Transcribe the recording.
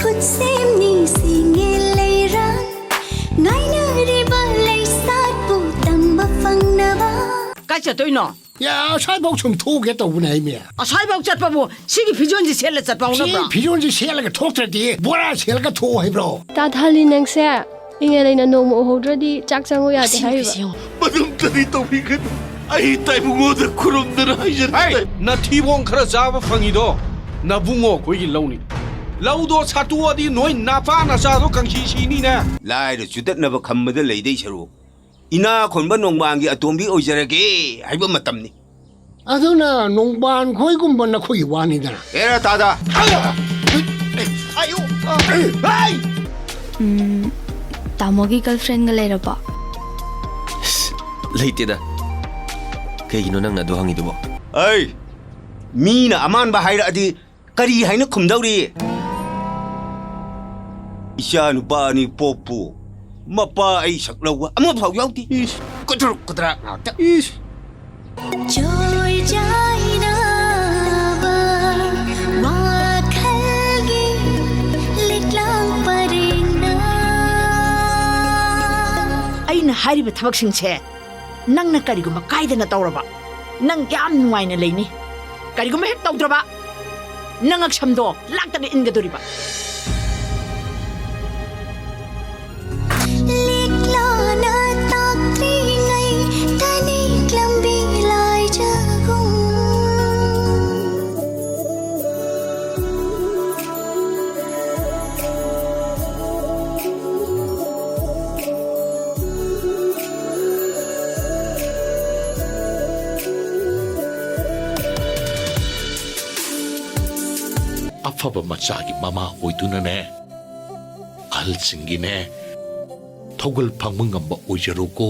khut xem ni singe lei ran ngai na ri ba lei sat pu tam ba phang na ba cái chợ tôi nọ 야, 살복 좀 토게 또 우네미야. 아 사이버 잣 바보 시기 비전지 셀레 잣 바보 나 봐 비존지 셀라가 토트디 뭐라 셀가 토해브로. 다 달리 낭새 잉여레나 너무 오호드디 짝장어야 돼 하이바 마dumtadi tawbigan ay taybungoda kurumdana Hey, na tibong kara zaba fangido na bungo koigi launi laudo satua di noi na pa na sa do kang hi ni na lai da chudat na ba khammada leidai charu ina khonba nongbangi atombi oijarage haiba matamni 아도나 농반 코이군번나 코이 와니다나. era tada ayo ai tamogi girlfriend ga lei ra ba leiteda kaigino nang na do hangidubo ai mina aman ba haira adi kari haina khumdauri isha nupa ni popu mapa ai saklawa ama phau yauti kudur kudra ngata joy jai na ba wa khalgi litlang paring na ꯑꯩꯅ ꯍꯥꯏꯔꯤꯕ ꯊꯕꯛꯁꯤꯡꯁꯦ ꯅꯪꯅ ꯀꯔꯤꯒꯨꯝꯕ ꯀꯥꯏꯗꯅ ꯇꯧꯔꯕ ꯅꯪ ꯌꯥꯝ ꯅꯨꯡꯉꯥꯏꯅ ꯂꯩꯅꯤ ꯀꯔꯤꯒꯨꯝꯕ ꯍꯦꯛ ꯇꯧꯗ꯭ꯔꯕ ꯅꯪ ꯉꯛꯁꯝꯗꯣ ꯂꯥꯛꯇꯅ ꯏꯟꯒꯗꯣꯔꯤꯕ likla na takri ngai tani klambi lai jagum ꯑꯐꯕ ꯃꯆꯥꯒꯤ ꯃꯃꯥ ꯑꯣꯏꯗꯨꯅꯅꯦ ꯑꯍꯜꯁꯤꯡꯒꯤꯅꯦ ꯊꯧꯒꯜ ꯐꯪꯕ ꯉꯝꯕ ꯑꯣꯏꯖꯔꯣꯀꯣ